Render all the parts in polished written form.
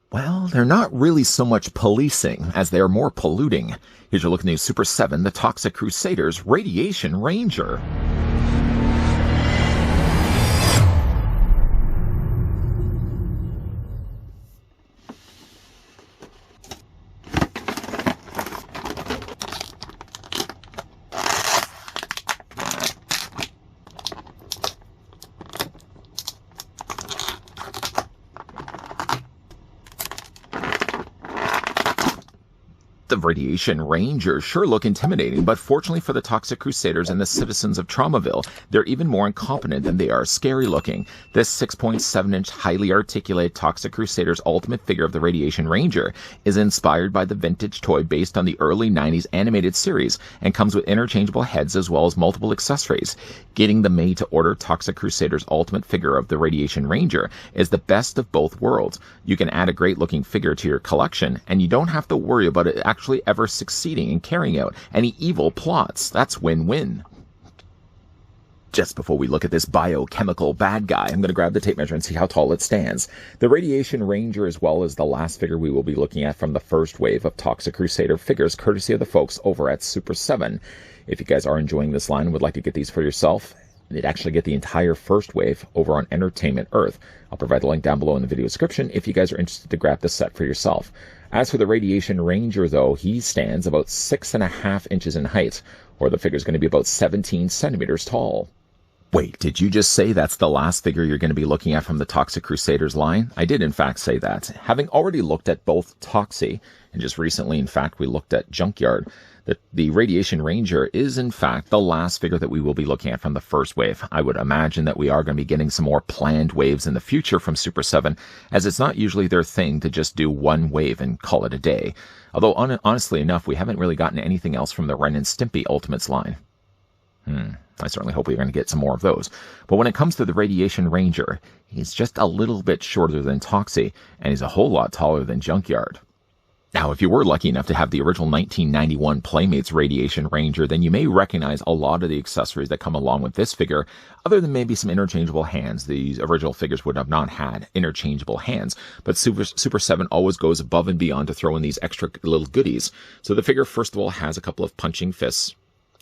Well, they're not really so much policing as they are more polluting. Here's your look at the new Super7, the Toxic Crusaders Radiation Ranger. The Radiation Rangers sure look intimidating, but fortunately for the Toxic Crusaders and the citizens of Traumoville, they're even more incompetent than they are scary looking. This 6.7-inch highly articulated Toxic Crusaders ultimate figure of the Radiation Ranger is inspired by the vintage toy based on the early 90s animated series and comes with interchangeable heads as well as multiple accessories. Getting the made-to-order Toxic Crusaders ultimate figure of the Radiation Ranger is the best of both worlds. You can add a great-looking figure to your collection, and you don't have to worry about it actually ever succeeding in carrying out any evil plots. That's win-win. Just before we look at this biochemical bad guy, I'm going to grab the tape measure and see how tall it stands. The Radiation Ranger, as well as the last figure we will be looking at from the first wave of Toxic Crusader figures, courtesy of the folks over at Super7. If you guys are enjoying this line and would like to get these for yourself, you'd actually get the entire first wave over on Entertainment Earth. I'll provide the link down below in the video description if you guys are interested to grab the set for yourself. As for the Radiation Ranger, though, he stands about 6.5 inches in height, or the figure is going to be about 17 centimeters tall. Wait, did you just say that's the last figure you're going to be looking at from the Toxic Crusaders line? I did in fact say that. Having already looked at both Toxie, and just recently in fact we looked at Junkyard, the Radiation Ranger is in fact the last figure that we will be looking at from the first wave. I would imagine that we are going to be getting some more planned waves in the future from Super7, as it's not usually their thing to just do one wave and call it a day. Although honestly enough, we haven't really gotten anything else from the Ren and Stimpy Ultimates line. I certainly hope we're going to get some more of those. But when it comes to the Radiation Ranger, he's just a little bit shorter than Toxie, and he's a whole lot taller than Junkyard. Now, if you were lucky enough to have the original 1991 Playmates Radiation Ranger, then you may recognize a lot of the accessories that come along with this figure, other than maybe some interchangeable hands. These original figures would have not had interchangeable hands, but Super7 always goes above and beyond to throw in these extra little goodies. So the figure, first of all, has a couple of punching fists.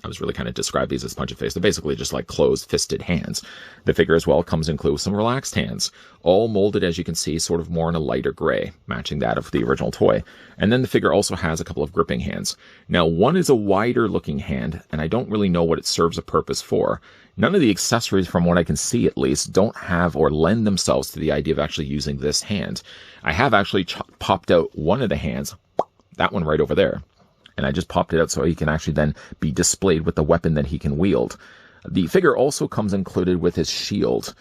I was really kind of describe these as punching fists. They're basically just like closed fisted hands. The figure as well comes included with some relaxed hands, all molded, as you can see, sort of more in a lighter gray, matching that of the original toy. And then the figure also has a couple of gripping hands. Now, one is a wider looking hand, and I don't really know what it serves a purpose for. None of the accessories, from what I can see at least, don't have or lend themselves to the idea of actually using this hand. I have actually popped out one of the hands, that one right over there. And I just popped it out so he can actually then be displayed with the weapon that he can wield. The figure also comes included with his shield.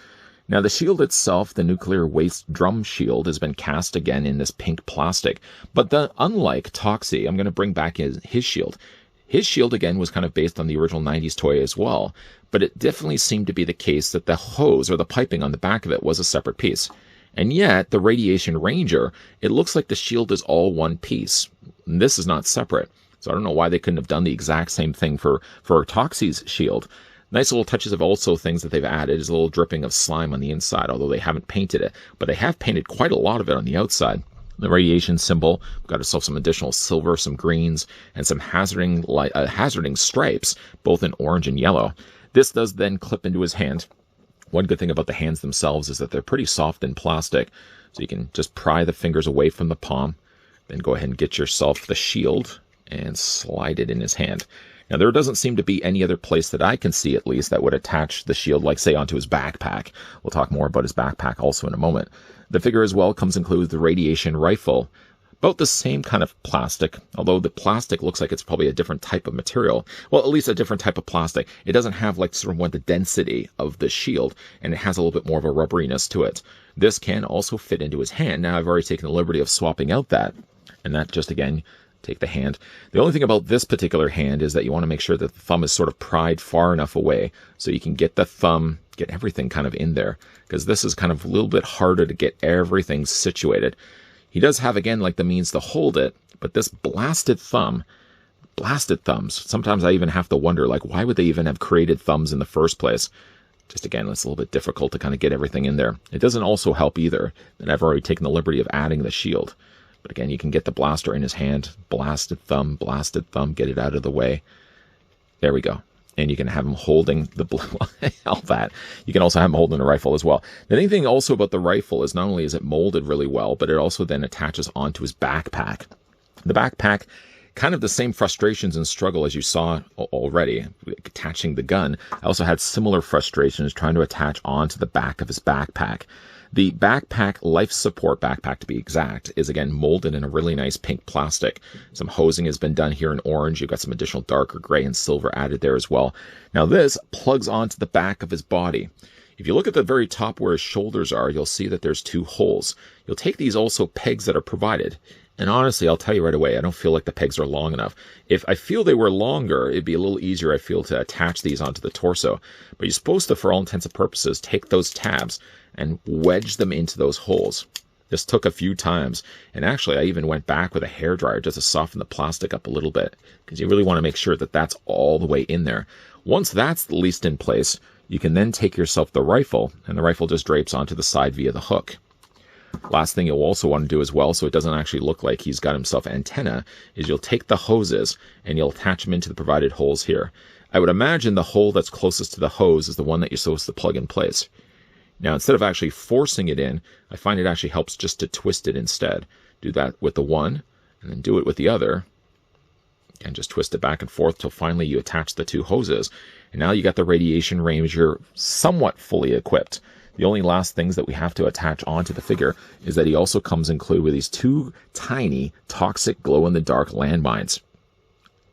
Now, the shield itself, the nuclear waste drum shield, has been cast again in this pink plastic. But unlike Toxie, I'm going to bring back his shield. His shield, again, was kind of based on the original 90s toy as well. But it definitely seemed to be the case that the hose or the piping on the back of it was a separate piece. And yet, the Radiation Ranger, it looks like the shield is all one piece. And this is not separate. So I don't know why they couldn't have done the exact same thing for Toxie's shield. Nice little touches of also things that they've added is a little dripping of slime on the inside, although they haven't painted it. But they have painted quite a lot of it on the outside. The radiation symbol, we've got ourselves some additional silver, some greens, and some hazarding stripes, both in orange and yellow. This does then clip into his hand. One good thing about the hands themselves is that they're pretty soft in plastic, so you can just pry the fingers away from the palm, then go ahead and get yourself the shield and slide it in his hand. Now, there doesn't seem to be any other place that I can see, at least, that would attach the shield, like, say, onto his backpack. We'll talk more about his backpack also in a moment. The figure as well comes included with the radiation rifle. About the same kind of plastic, although the plastic looks like it's probably a different type of material. Well, at least a different type of plastic. It doesn't have, like, sort of the density of the shield, and it has a little bit more of a rubberiness to it. This can also fit into his hand. Now, I've already taken the liberty of swapping out that, and that just, again, take the hand. The only thing about this particular hand is that you want to make sure that the thumb is sort of pried far enough away so you can get the thumb, get everything kind of in there, because this is kind of a little bit harder to get everything situated. He does have, again, like the means to hold it, but this blasted thumbs, sometimes I even have to wonder, like, why would they even have created thumbs in the first place? Just again, it's a little bit difficult to kind of get everything in there. It doesn't also help either that I've already taken the liberty of adding the shield. But again, you can get the blaster in his hand, blasted thumb, get it out of the way. There we go. And you can have him holding all that. You can also have him holding a rifle as well. The neat thing also about the rifle is not only is it molded really well, but it also then attaches onto his backpack. The backpack, kind of the same frustrations and struggle as you saw already, attaching the gun. I also had similar frustrations trying to attach onto the back of his backpack. The backpack, life support backpack to be exact, is again molded in a really nice pink plastic. Some hosing has been done here in orange. You've got some additional darker gray and silver added there as well. Now this plugs onto the back of his body. If you look at the very top where his shoulders are, you'll see that there's 2 holes. You'll take these also pegs that are provided. And honestly, I'll tell you right away, I don't feel like the pegs are long enough. If I feel they were longer, it'd be a little easier, I feel, to attach these onto the torso. But you're supposed to, for all intents and purposes, take those tabs and wedge them into those holes. This took a few times, and actually I even went back with a hairdryer just to soften the plastic up a little bit, because you really want to make sure that that's all the way in there. Once that's at least in place, you can then take yourself the rifle, and the rifle just drapes onto the side via the hook. Last thing you'll also want to do as well, so it doesn't actually look like he's got himself antenna, is you'll take the hoses and you'll attach them into the provided holes here. I would imagine the hole that's closest to the hose is the one that you're supposed to plug in place. Now, instead of actually forcing it in, I find it actually helps just to twist it instead. Do that with the one, and then do it with the other, and just twist it back and forth till finally you attach the 2 hoses. And now you got the Radiation Ranger somewhat fully equipped. The only last things that we have to attach onto the figure is that he also comes included with these 2 tiny toxic glow-in-the-dark landmines.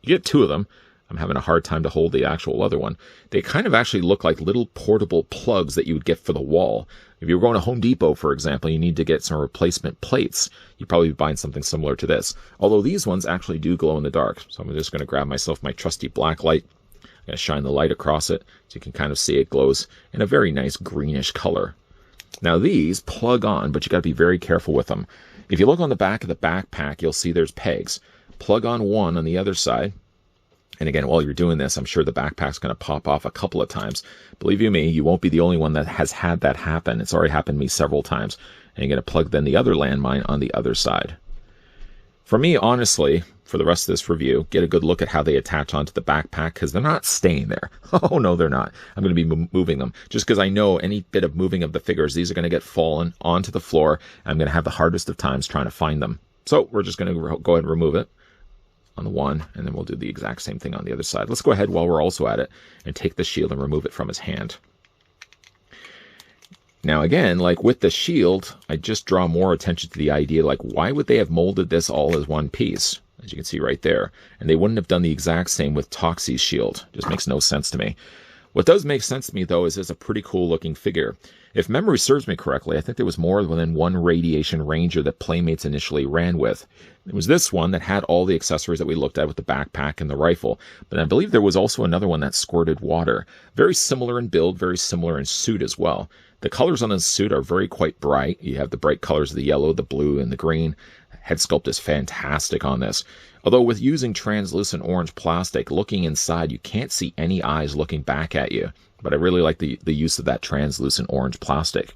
You get 2 of them. I'm having a hard time to hold the actual other one. They kind of actually look like little portable plugs that you would get for the wall. If you were going to Home Depot, for example, you need to get some replacement plates. You'd probably be buying something similar to this. Although these ones actually do glow in the dark. So I'm just going to grab myself my trusty black light. I'm going to shine the light across it so you can kind of see it glows in a very nice greenish color. Now these plug on, but you got to be very careful with them. If you look on the back of the backpack, you'll see there's pegs. Plug on one on the other side. And again, while you're doing this, I'm sure the backpack's going to pop off a couple of times. Believe you me, you won't be the only one that has had that happen. It's already happened to me several times. And you're going to plug then the other landmine on the other side. For me, honestly, for the rest of this review, get a good look at how they attach onto the backpack, because they're not staying there. Oh, no, they're not. I'm going to be moving them, just because I know any bit of moving of the figures, these are going to get fallen onto the floor. I'm going to have the hardest of times trying to find them. So we're just going to go ahead and remove it on the one, and then we'll do the exact same thing on the other side. Let's go ahead while we're also at it and take the shield and remove it from his hand. Now again, like with the shield, I just draw more attention to the idea, like why would they have molded this all as one piece? As you can see right there. And they wouldn't have done the exact same with Toxie's shield. Just makes no sense to me. What does make sense to me, though, is it's a pretty cool looking figure. If memory serves me correctly, I think there was more than one Radiation Ranger that Playmates initially ran with. It was this one that had all the accessories that we looked at with the backpack and the rifle. But I believe there was also another one that squirted water. Very similar in build, very similar in suit as well. The colors on the suit are very quite bright. You have the bright colors of the yellow, the blue, and the green. Head sculpt is fantastic on this. Although with using translucent orange plastic, looking inside, you can't see any eyes looking back at you. But I really like the use of that translucent orange plastic.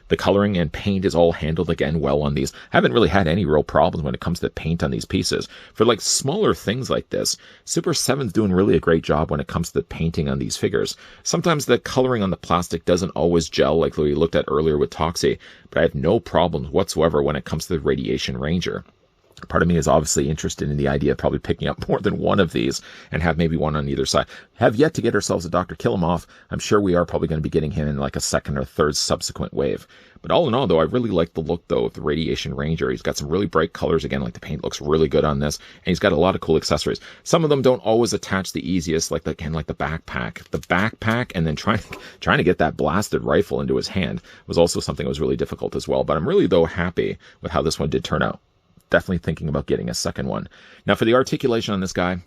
The coloring and paint is all handled again well on these. I haven't really had any real problems when it comes to paint on these pieces. For like smaller things like this, Super7's doing really a great job when it comes to the painting on these figures. Sometimes the coloring on the plastic doesn't always gel like we looked at earlier with Toxie, but I have no problems whatsoever when it comes to the Radiation Ranger. Part of me is obviously interested in the idea of probably picking up more than one of these and have maybe one on either side. Have yet to get ourselves a Dr. Killimaoff. I'm sure we are probably going to be getting him in like a second or third subsequent wave. But all in all, though, I really like the look, though, of the Radiation Ranger. He's got some really bright colors. Again, like the paint looks really good on this. And he's got a lot of cool accessories. Some of them don't always attach the easiest, like the backpack. The backpack and then trying to get that blasted rifle into his hand was also something that was really difficult as well. But I'm really, though, happy with how this one did turn out. Definitely thinking about getting a second one. Now, for the articulation on this guy,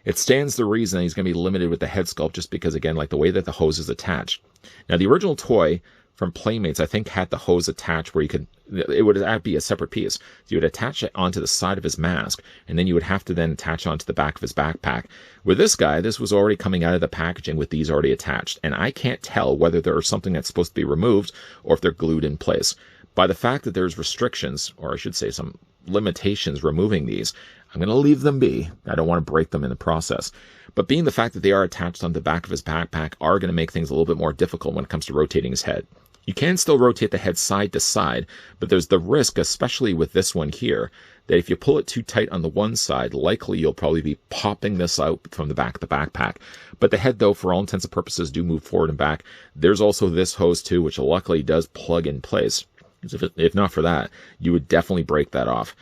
it stands to reason that he's going to be limited with the head sculpt just because, again, like the way that the hose is attached. Now, the original toy from Playmates, I think, had the hose attached where you could, it would be a separate piece. So you would attach it onto the side of his mask, and then you would have to then attach onto the back of his backpack. With this guy, this was already coming out of the packaging with these already attached, and I can't tell whether there's something that's supposed to be removed or if they're glued in place. By the fact that there's restrictions, or I should say some limitations removing these, I'm going to leave them be. I don't want to break them in the process. But being the fact that they are attached on the back of his backpack are going to make things a little bit more difficult when it comes to rotating his head. You can still rotate the head side to side, but there's the risk, especially with this one here, that if you pull it too tight on the one side, likely you'll probably be popping this out from the back of the backpack. But the head, though, for all intents and purposes, do move forward and back. There's also this hose, too, which luckily does plug in place. If not for that, you would definitely break that off.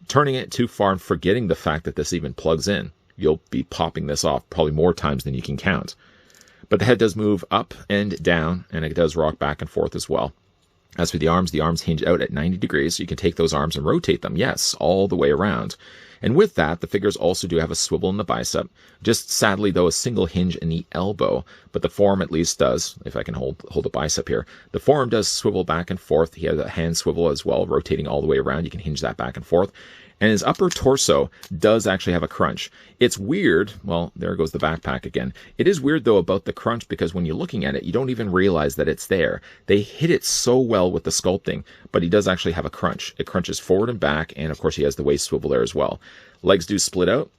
Turning it too far and forgetting the fact that this even plugs in, you'll be popping this off probably more times than you can count. But the head does move up and down, and it does rock back and forth as well. As for the arms hinge out at 90 degrees, so you can take those arms and rotate them, yes, all the way around. And with that, the figures also do have a swivel in the bicep. Just sadly, though, a single hinge in the elbow. But the forearm at least does, if I can hold the bicep here. The forearm does swivel back and forth. He has a hand swivel as well, rotating all the way around. You can hinge that back and forth. And his upper torso does actually have a crunch. It's weird. Well, there goes the backpack again. It is weird, though, about the crunch, because when you're looking at it, you don't even realize that it's there. They hit it so well with the sculpting, but he does actually have a crunch. It crunches forward and back, and of course he has the waist swivel there as well. Legs do split out.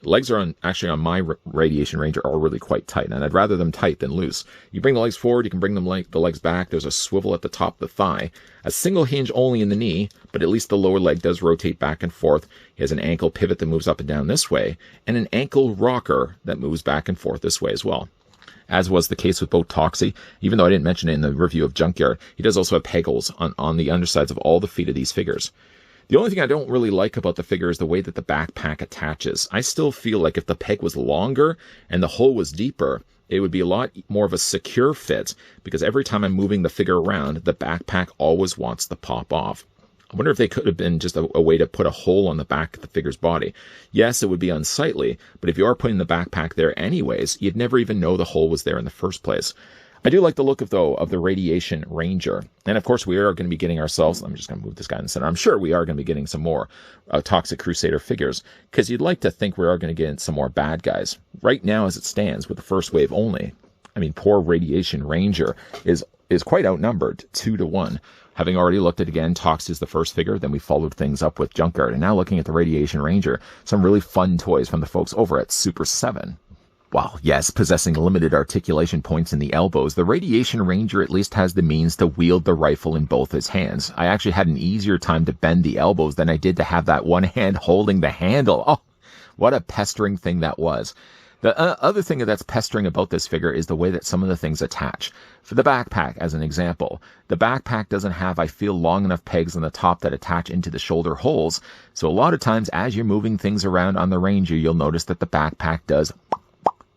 Legs are actually on my Radiation Ranger are really quite tight, and I'd rather them tight than loose. You bring the legs forward, you can bring them the legs back. There's a swivel at the top of the thigh. A single hinge only in the knee, but at least the lower leg does rotate back and forth. He has an ankle pivot that moves up and down this way, and an ankle rocker that moves back and forth this way as well. As was the case with both Toxie, even though I didn't mention it in the review of Junkyard, he does also have peg holes on the undersides of all the feet of these figures. The only thing I don't really like about the figure is the way that the backpack attaches. I still feel like if the peg was longer and the hole was deeper, it would be a lot more of a secure fit, because every time I'm moving the figure around, the backpack always wants to pop off. I wonder if they could have been just a way to put a hole on the back of the figure's body. Yes, it would be unsightly, but if you are putting the backpack there anyways, you'd never even know the hole was there in the first place. I do like the look of the Radiation Ranger. And of course, we are going to be getting ourselves, I'm just going to move this guy in the center. I'm sure we are going to be getting some more Toxic Crusader figures, because you'd like to think we are going to get some more bad guys. Right now, as it stands, with the first wave only, I mean, poor Radiation Ranger is quite outnumbered 2-1. Having already looked at, again, Tox is the first figure, then we followed things up with Junkyard, and now looking at the Radiation Ranger, some really fun toys from the folks over at Super7. While, yes, possessing limited articulation points in the elbows, the Radiation Ranger at least has the means to wield the rifle in both his hands. I actually had an easier time to bend the elbows than I did to have that one hand holding the handle. Oh, what a pestering thing that was. The other thing that's pestering about this figure is the way that some of the things attach. For the backpack, as an example, the backpack doesn't have, I feel, long enough pegs on the top that attach into the shoulder holes. So a lot of times, as you're moving things around on the Ranger, you'll notice that the backpack does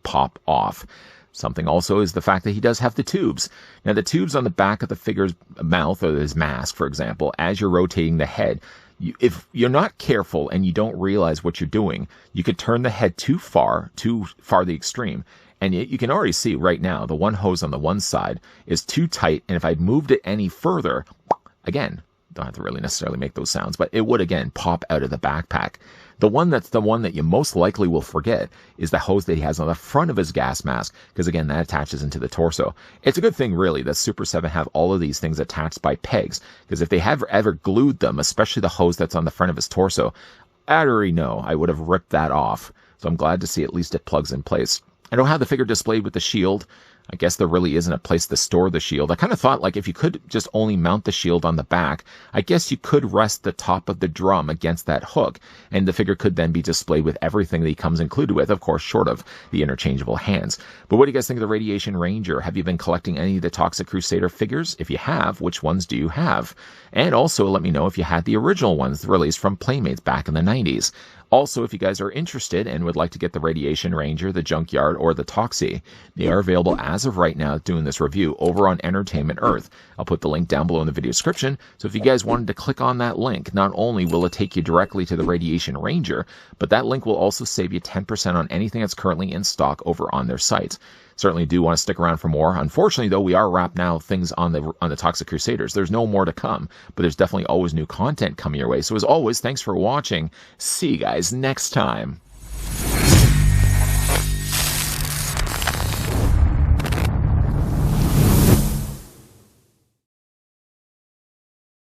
pop off. Something also is the fact that he does have the tubes. Now, the tubes on the back of the figure's mouth, or his mask, for example, as you're rotating the head, if you're not careful and you don't realize what you're doing, you could turn the head too far the extreme. And you can already see right now, the one hose on the one side is too tight. And if I'd moved it any further, again, don't have to really necessarily make those sounds, but it would, again, pop out of the backpack. The one that you most likely will forget is the hose that he has on the front of his gas mask, because, again, that attaches into the torso. It's a good thing, really, that Super7 have all of these things attached by pegs, because if they have ever glued them, especially the hose that's on the front of his torso, I already know I would have ripped that off. So I'm glad to see at least it plugs in place. I don't have the figure displayed with the shield. I guess there really isn't a place to store the shield. I kind of thought, like, if you could just only mount the shield on the back, I guess you could rest the top of the drum against that hook, and the figure could then be displayed with everything that he comes included with, of course, short of the interchangeable hands. But what do you guys think of the Radiation Ranger? Have you been collecting any of the Toxic Crusader figures? If you have, which ones do you have? And also let me know if you had the original ones released from Playmates back in the 90s. Also, if you guys are interested and would like to get the Radiation Ranger, the Junkyard, or the Toxie, they are available as of right now doing this review over on Entertainment Earth. I'll put the link down below in the video description, so if you guys wanted to click on that link, not only will it take you directly to the Radiation Ranger, but that link will also save you 10% on anything that's currently in stock over on their site. certainly do want to stick around for more. Unfortunately, though, we are wrapped now things on the Toxic Crusaders. There's no more to come, but there's definitely always new content coming your way. So as always, thanks for watching. See you guys next time.